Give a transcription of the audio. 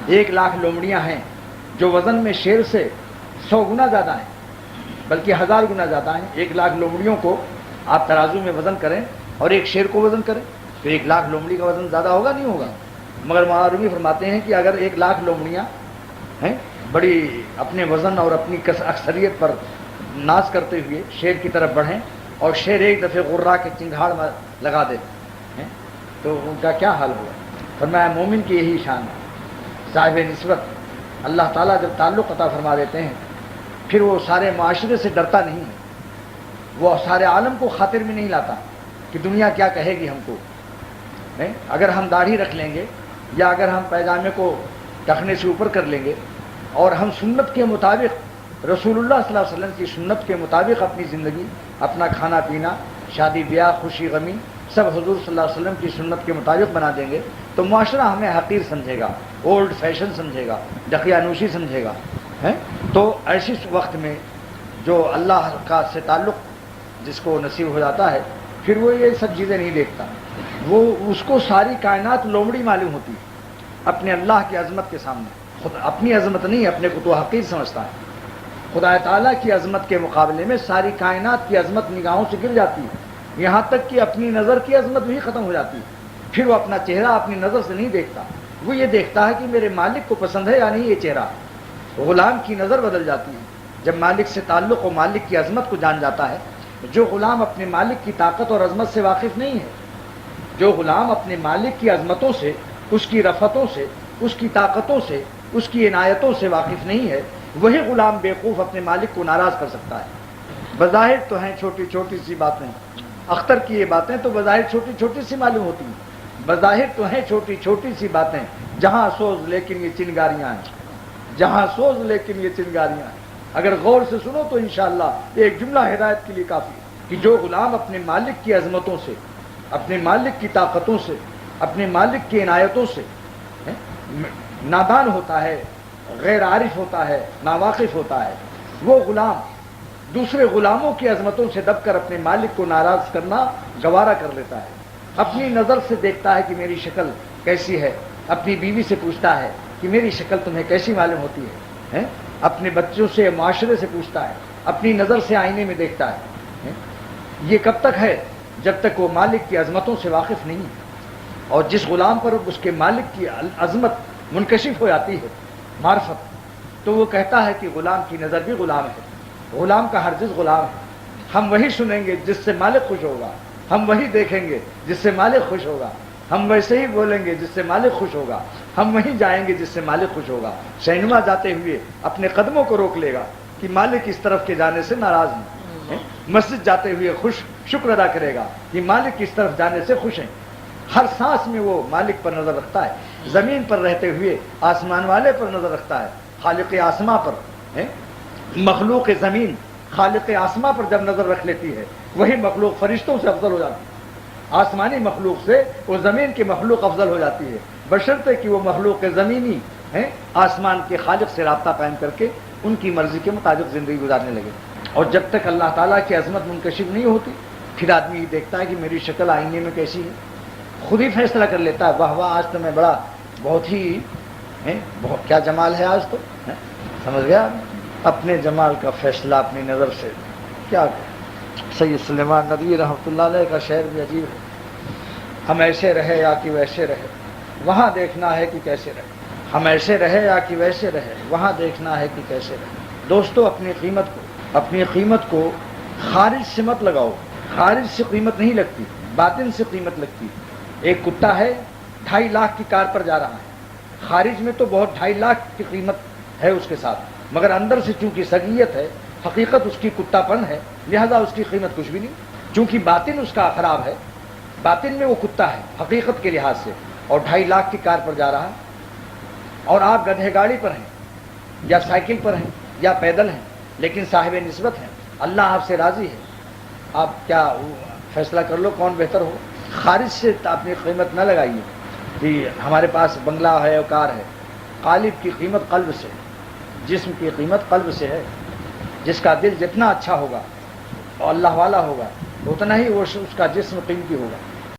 1,00,000 لومڑیاں ہیں جو وزن میں شیر سے 100 گنا زیادہ ہیں، بلکہ 1000 گنا زیادہ ہیں۔ 1,00,000 لومڑیوں کو آپ ترازو میں وزن کریں اور ایک شیر کو وزن کریں تو 1,00,000 لومڑی کا وزن زیادہ ہوگا نہیں ہوگا؟ مگر معروی فرماتے ہیں کہ اگر 1,00,000 لومڑیاں ہیں بڑی اپنے وزن اور اپنی اکثریت پر ناز کرتے ہوئے شیر کی طرف بڑھیں اور شیر ایک دفعہ غرہ کے چنگھاڑ میں لگا دے تو ان کا کیا حال ہوگا؟ فرمایا مومن کی یہی شان ہے، صاحب نسبت اللہ تعالیٰ جب تعلق عطا فرما دیتے ہیں پھر وہ سارے معاشرے سے ڈرتا نہیں ہے، وہ سارے عالم کو خاطر میں نہیں لاتا کہ دنیا کیا کہے گی ہم کو۔ اگر ہم داڑھی رکھ لیں گے یا اگر ہم پیجامے کو ٹخنے سے اوپر کر لیں گے اور ہم سنت کے مطابق رسول اللہ صلی اللہ علیہ وسلم کی سنت کے مطابق اپنی زندگی، اپنا کھانا پینا، شادی بیاہ، خوشی غمی سب حضور صلی اللہ علیہ وسلم کی سنت کے مطابق بنا دیں گے تو معاشرہ ہمیں حقیر سمجھے گا، اولڈ فیشن سمجھے گا، دقیانوشی سمجھے گا۔ تو ایسی وقت میں جو اللہ کا سے تعلق جس کو نصیب ہو جاتا ہے پھر وہ یہ سب چیزیں نہیں دیکھتا، وہ اس کو ساری کائنات لومڑی معلوم ہوتی ہے اپنے اللہ کی عظمت کے سامنے۔ خود اپنی عظمت نہیں، اپنے کو تو حقیر سمجھتا ہے۔ خدا تعالیٰ کی عظمت کے مقابلے میں ساری کائنات کی عظمت نگاہوں سے گر جاتی ہے، یہاں تک کہ اپنی نظر کی عظمت بھی ختم ہو جاتی ہے۔ پھر وہ اپنا چہرہ اپنی نظر سے نہیں دیکھتا، وہ یہ دیکھتا ہے کہ میرے مالک کو پسند ہے یا نہیں یہ چہرہ۔ غلام کی نظر بدل جاتی ہے جب مالک سے تعلق و مالک کی عظمت کو جان جاتا ہے۔ جو غلام اپنے مالک کی طاقت اور عظمت سے واقف نہیں ہے، جو غلام اپنے مالک کی عظمتوں سے، اس کی رفتوں سے، اس کی طاقتوں سے، اس کی عنایتوں سے واقف نہیں ہے، وہی غلام بیوقوف اپنے مالک کو ناراض کر سکتا ہے۔ بظاہر تو ہیں چھوٹی چھوٹی سی باتیں، اختر کی یہ باتیں تو بظاہر چھوٹی چھوٹی سی معلوم ہوتی ہیں، بظاہر تو ہیں چھوٹی چھوٹی سی باتیں، جہاں سوز لیکن یہ چنگاریاں ہیں، جہاں سوز لیکن یہ چنگاریاں ہیں۔ اگر غور سے سنو تو انشاءاللہ ایک جملہ ہدایت کے لیے کافی ہے کہ جو غلام اپنے مالک کی عظمتوں سے، اپنے مالک کی طاقتوں سے، اپنے مالک کی عنایتوں سے نادان ہوتا ہے، غیر عارف ہوتا ہے، ناواقف ہوتا ہے، وہ غلام دوسرے غلاموں کی عظمتوں سے دب کر اپنے مالک کو ناراض کرنا گوارا کر لیتا ہے۔ اپنی نظر سے دیکھتا ہے کہ میری شکل کیسی ہے، اپنی بیوی سے پوچھتا ہے کہ میری شکل تمہیں کیسی معلوم ہوتی ہے، اپنے بچوں سے، معاشرے سے پوچھتا ہے، اپنی نظر سے آئینے میں دیکھتا ہے۔ یہ کب تک ہے؟ جب تک وہ مالک کی عظمتوں سے واقف نہیں ہے۔ اور جس غلام پر اس کے مالک کی عظمت منکشف ہو جاتی ہے، معرفت، تو وہ کہتا ہے کہ غلام کی نظر بھی غلام ہے، غلام کا ہر جز غلام ہے۔ ہم وہی سنیں گے جس سے مالک خوش ہوگا، ہم وہی دیکھیں گے جس سے مالک خوش ہوگا، ہم ویسے ہی بولیں گے جس سے مالک خوش ہوگا، ہم وہیں جائیں گے جس سے مالک خوش ہوگا۔ شہنما جاتے ہوئے اپنے قدموں کو روک لے گا کہ مالک اس طرف کے جانے سے ناراض ہیں، مسجد جاتے ہوئے شکر ادا کرے گا کہ مالک اس طرف جانے سے خوش ہیں۔ ہر سانس میں وہ مالک پر نظر رکھتا ہے، زمین پر رہتے ہوئے آسمان والے پر نظر رکھتا ہے، خالق آسماں پر۔ مخلوق زمین خالق آسماں پر جب نظر رکھ لیتی ہے وہی مخلوق فرشتوں سے افضل ہو جاتی ہے، آسمانی مخلوق سے وہ زمین کی مخلوق افضل ہو جاتی ہے، بشرطے کہ وہ مخلوق زمینی آسمان کے خالق سے رابطہ قائم کر کے ان کی مرضی کے مطابق زندگی گزارنے لگے۔ اور جب تک اللہ تعالیٰ کی عظمت منکشف نہیں ہوتی پھر آدمی یہ دیکھتا ہے کہ میری شکل آئینے میں کیسی ہے، خود ہی فیصلہ کر لیتا ہے، واہ واہ آج تو میں بہت ہی کیا جمال ہے، آج تو سمجھ گیا اپنے جمال کا فیصلہ اپنی نظر سے کیا۔ سید سلیمان ندوی رحمۃ اللہ علیہ کا شعر بھی عجیب ہے، ہم ایسے رہے یا کہ ویسے رہے وہاں دیکھنا ہے کہ کیسے رہے، ہم ایسے رہے یا کہ ویسے رہے وہاں دیکھنا ہے کہ کیسے رہے۔ دوستو اپنی قیمت کو خارج سے مت لگاؤ، خارج سے قیمت نہیں لگتی، باطن سے قیمت لگتی۔ ایک کتا ہے 2.5 لاکھ کی کار پر جا رہا ہے، خارج میں تو بہت 2.5 لاکھ کی قیمت ہے اس کے ساتھ، مگر اندر سے چونکہ سگیت ہے، حقیقت اس کی کتا پن ہے، لہذا اس کی قیمت کچھ بھی نہیں، چونکہ باطن اس کا خراب ہے، باطن میں وہ کتا ہے حقیقت کے لحاظ سے، اور 2.5 لاکھ کی کار پر جا رہا ہے، اور آپ گدھے گاڑی پر ہیں یا سائیکل پر ہیں یا پیدل ہیں لیکن صاحب نسبت ہیں، اللہ آپ سے راضی ہے، آپ کیا فیصلہ کر لو کون بہتر ہو۔ خارج سے اپنی قیمت نہ لگائیے کہ ہمارے پاس بنگلہ ہے اور کار ہے، قالب کی قیمت قلب سے، جسم کی قیمت قلب سے ہے، جس کا دل جتنا اچھا ہوگا اور اللہ والا ہوگا اتنا ہی وہ اس کا جسم قیمتی ہوگا۔